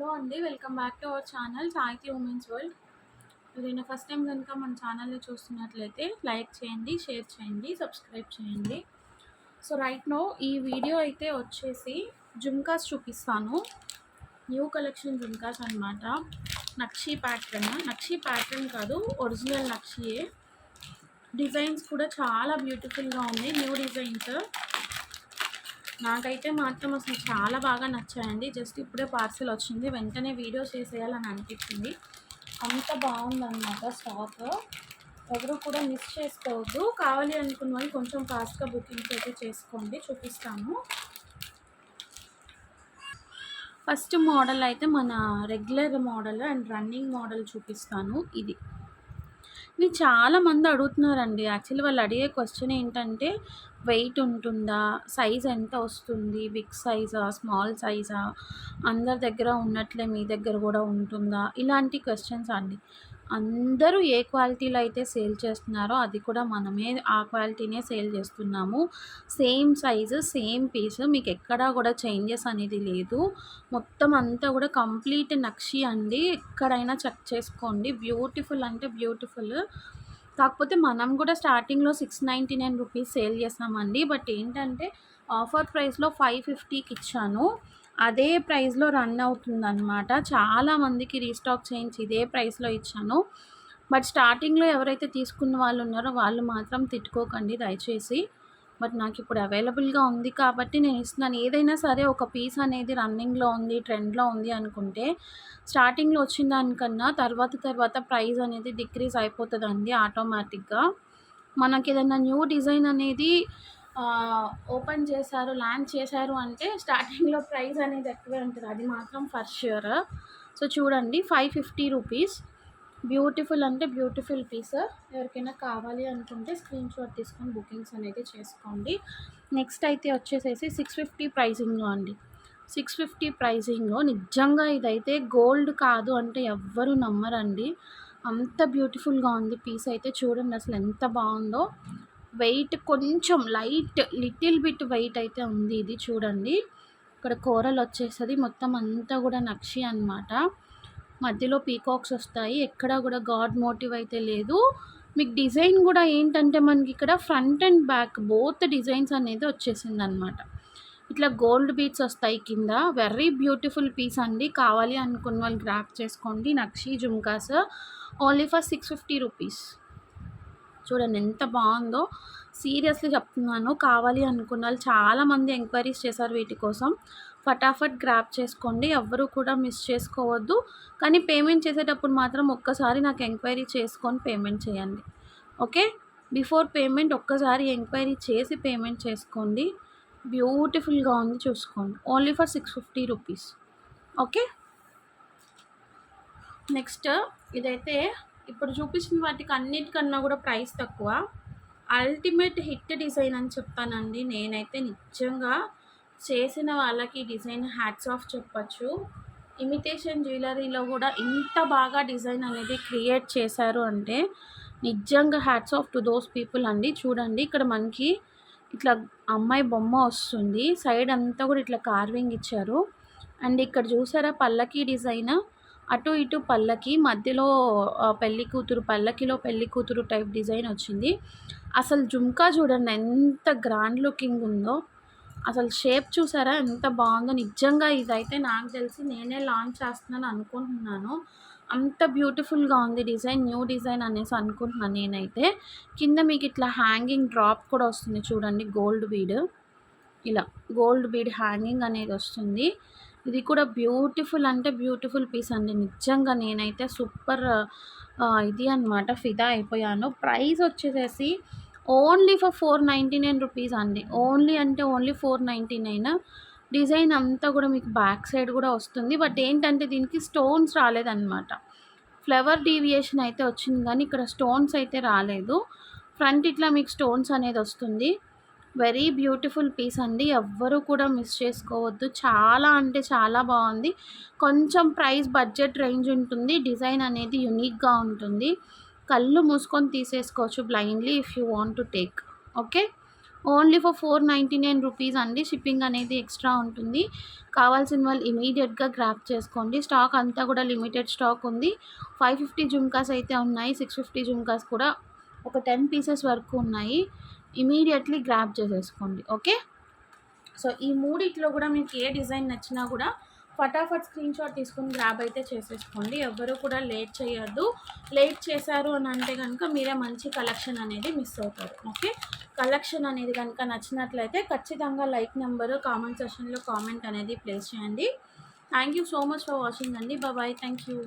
Hello అండి. Welcome back to our channel సాహితీ women's world. ఎవరైనా ఫస్ట్ టైం కనుక మన ఛానల్ని చూస్తున్నట్లయితే లైక్ చేయండి, షేర్ చేయండి, సబ్స్క్రైబ్ చేయండి. సో రైట్ నో ఈ వీడియో అయితే వచ్చేసి జుమ్కాస్ చూపిస్తాను. న్యూ కలెక్షన్ జుమ్కాస్ అనమాట. నక్షీ ప్యాటర్న్ కాదు, ఒరిజినల్ నక్షీయే. డిజైన్స్ కూడా చాలా బ్యూటిఫుల్గా ఉన్నాయి. న్యూ డిజైన్స్ నాకైతే మాత్రం అసలు చాలా బాగా నచ్చాయండి. జస్ట్ ఇప్పుడే పార్సిల్ వచ్చింది, వెంటనే వీడియో చేసేయాలని అనిపించింది. అంత బాగుందన్నమాట స్టాక్. ఎవరు కూడా మిస్ చేసుకోవద్దు. కావాలి అనుకున్న వాళ్ళు కొంచెం ఫాస్ట్గా బుకింగ్స్ అయితే చేసుకోండి. చూపిస్తాను. ఫస్ట్ మోడల్ అయితే మన regular model and running model చూపిస్తాను. ఇవి చాలామంది అడుగుతున్నారండి. యాక్చువల్లీ వాళ్ళు అడిగే క్వశ్చన్ ఏంటంటే వెయిట్ ఉంటుందా, సైజ్ ఎంత వస్తుంది, బిగ్ సైజా, స్మాల్ సైజా, అందరి దగ్గర ఉన్నట్లే మీ దగ్గర కూడా ఉంటుందా, ఇలాంటి క్వశ్చన్స్ అండి. అందరూ ఏ క్వాలిటీలో అయితే సేల్ చేస్తున్నారో అది కూడా మనమే ఆ క్వాలిటీనే సేల్ చేస్తున్నాము. సేమ్ సైజు, సేమ్ పీస్, మీకు ఎక్కడా కూడా చేంజెస్ అనేది లేదు. మొత్తం అంతా కూడా కంప్లీట్ నక్షి అండి. ఎక్కడైనా చెక్ చేసుకోండి. బ్యూటిఫుల్ అంటే బ్యూటిఫుల్. కాకపోతే మనం కూడా స్టార్టింగ్లో 699 రూపీస్ సేల్ చేసామండి. బట్ ఏంటంటే ఆఫర్ ప్రైస్లో 550కి ఇచ్చాను. అదే ప్రైస్లో రన్ అవుతుందన్నమాట. చాలామందికి రీస్టాక్ చేయించి ఇదే ప్రైస్లో ఇచ్చాను. బట్ స్టార్టింగ్లో ఎవరైతే తీసుకున్న వాళ్ళు ఉన్నారో వాళ్ళు మాత్రం తిట్టుకోకండి దయచేసి. బట్ నాకు ఇప్పుడు అవైలబుల్గా ఉంది కాబట్టి నేను ఇస్తున్నాను. ఏదైనా సరే ఒక పీస్ అనేది రన్నింగ్లో ఉంది, ట్రెండ్లో ఉంది అనుకుంటే స్టార్టింగ్లో వచ్చిన దానికన్నా తర్వాత ప్రైస్ అనేది డిక్రీజ్ అయిపోతుందండి ఆటోమేటిక్గా. మనకి ఏదైనా న్యూ డిజైన్ అనేది ఓపెన్ చేశారు, లాంచ్ చేశారు అంటే స్టార్టింగ్లో ప్రైస్ అనేది ఎక్కువే ఉంటుంది. అది మాత్రం ఫర్ ష్యూర్. సో చూడండి, 550 రూపీస్. బ్యూటిఫుల్ అంటే బ్యూటిఫుల్ పీస్. ఎవరికైనా కావాలి అనుకుంటే స్క్రీన్ షాట్ తీసుకొని బుకింగ్స్ అనేది చేసుకోండి. నెక్స్ట్ అయితే వచ్చేసేసి 650 ప్రైజింగ్లో అండి. 650 ప్రైజింగ్లో నిజంగా ఇదైతే గోల్డ్ కాదు అంటే ఎవ్వరూ నమ్మరండి. అంత బ్యూటిఫుల్గా ఉంది పీస్ అయితే. చూడండి అసలు ఎంత బాగుందో. వెయిట్ కొంచెం లిటిల్ బిట్ వెయిట్ అయితే ఉంది. ఇది చూడండి, ఇక్కడ కూరలు వచ్చేస్తుంది. మొత్తం అంతా కూడా నక్షి అన్నమాట. మధ్యలో పీకాక్స్ వస్తాయి. ఎక్కడ కూడా గాడ్ మోటివ్ అయితే లేదు. మీకు డిజైన్ కూడా ఏంటంటే మనకి ఇక్కడ front and back both designs అనేది వచ్చేసింది అనమాట. ఇట్లా గోల్డ్ బీట్స్ వస్తాయి కింద. వెరీ బ్యూటిఫుల్ పీస్ అండి. కావాలి అనుకున్న వాళ్ళు గ్రాప్ చేసుకోండి. నక్షి జుమ్కాస్ ఓన్లీ ఫర్ 650 రూపీస్. చూడండి ఎంత బాగుందో. సీరియస్లీ చెప్తున్నాను. కావాలి అనుకున్న వాళ్ళు చాలామంది ఎంక్వైరీస్ చేశారు వీటి కోసం. ఫటాఫట్ గ్రాప్ చేసుకోండి. ఎవ్వరూ కూడా మిస్ చేసుకోవద్దు. కానీ పేమెంట్ చేసేటప్పుడు మాత్రం ఒక్కసారి నాకు ఎంక్వైరీ చేసుకొని పేమెంట్ చేయండి. ఓకే, బిఫోర్ పేమెంట్ ఒక్కసారి ఎంక్వైరీ చేసి పేమెంట్ చేసుకోండి. బ్యూటిఫుల్గా ఉంది, చూసుకోండి. Only for 650 rupees. Okay, next ఇదైతే ఇప్పుడు చూపించిన వాటికి అన్నిటికన్నా కూడా ప్రైస్ తక్కువ. అల్టిమేట్ హిట్ డిజైన్ అని చెప్తానండి నేనైతే. నిజంగా చేసిన వాళ్ళకి డిజైన్ హ్యాట్స్ ఆఫ్ చెప్పచ్చు. ఇమిటేషన్ జ్యువెలరీలో కూడా ఇంత బాగా డిజైన్ అనేది క్రియేట్ చేశారు అంటే నిజంగా hats off to those people అండి. చూడండి, ఇక్కడ మనకి ఇట్లా అమ్మాయి బొమ్మ వస్తుంది. సైడ్ అంతా కూడా ఇట్లా కార్వింగ్ ఇచ్చారు. అండ్ ఇక్కడ చూసారా పల్లకి డిజైన్, అటు ఇటు పల్లకి, మధ్యలో పెళ్లి కూతురు, పల్లకిలో పెళ్లి కూతురు టైప్ డిజైన్ వచ్చింది. అసలు జుమ్కా చూడండి ఎంత గ్రాండ్ లుకింగ్ ఉందో. అసలు షేప్ చూసారా ఎంత బాగుందో. నిజంగా ఇదైతే నాకు తెలిసి నేనే లాంచ్ చేస్తున్నాను అనుకుంటున్నాను. అంత బ్యూటిఫుల్గా ఉంది డిజైన్. న్యూ డిజైన్ అనేసి అనుకుంటున్నాను నేనైతే. కింద మీకు ఇట్లా హ్యాంగింగ్ డ్రాప్ కూడా వస్తుంది చూడండి. గోల్డ్ బీడ్, ఇలా గోల్డ్ బీడ్ హ్యాంగింగ్ అనేది వస్తుంది. ఇది కూడా బ్యూటిఫుల్ అంటే బ్యూటిఫుల్ పీస్ అండి. నిజంగా నేనైతే సూపర్ ఇది అనమాట, ఫిదా అయిపోయాను. ప్రైస్ వచ్చేసేసి ఓన్లీ ఫర్ 499 రూపీస్ అండి. ఓన్లీ అంటే ఓన్లీ 499. డిజైన్ అంతా కూడా మీకు బ్యాక్ సైడ్ కూడా వస్తుంది. బట్ ఏంటంటే దీనికి స్టోన్స్ రాలేదన్నమాట. ఫ్లవర్ డీవియేషన్ అయితే వచ్చింది కానీ ఇక్కడ స్టోన్స్ అయితే రాలేదు. ఫ్రంట్ ఇట్లా మీకు స్టోన్స్ అనేది వస్తుంది. వెరీ బ్యూటిఫుల్ పీస్ అండి. ఎవ్వరూ కూడా మిస్ చేసుకోవద్దు. చాలా అంటే చాలా బాగుంది. కొంచెం ప్రైస్ బడ్జెట్ రేంజ్ ఉంటుంది. డిజైన్ అనేది యూనిక్గా ఉంటుంది. కళ్ళు మూసుకొని తీసేసుకోవచ్చు blindly if you want to take. Okay, only for 499 rupees అండి. షిప్పింగ్ అనేది ఎక్స్ట్రా ఉంటుంది. కావాల్సిన వాళ్ళు ఇమీడియట్‌గా గ్రాబ్ చేసుకోండి. స్టాక్ అంతా కూడా లిమిటెడ్ స్టాక్ ఉంది. 550 జుమ్కాస్ అయితే ఉన్నాయి. 650 జుమ్కాస్ కూడా ఒక 10 పీసెస్ వరకు ఉన్నాయి. ఇమీడియట్‌లీ గ్రాబ్ చేసేసుకోండి. ఓకే. సో ఈ మూడిట్లో కూడా మీకు ఏ డిజైన్ నచ్చినా కూడా ఫటాఫట్ స్క్రీన్ షాట్ తీసుకొని గ్రాబ్ అయితే చేసేసుకోండి. ఎవ్వరూ కూడా లేట్ చేయొద్దు. లేట్ చేశారు అని అంటే కనుక మీరే మంచి కలెక్షన్ అనేది మిస్ అవుతారు. ఓకే. కలెక్షన్ అనేది కనుక నచ్చినట్లయితే ఖచ్చితంగా లైక్ నెంబరు కామెంట్ సెక్షన్లో కామెంట్ అనేది ప్లేస్ చేయండి. Thank you so much for watching అండి. బాయ్. Thank you.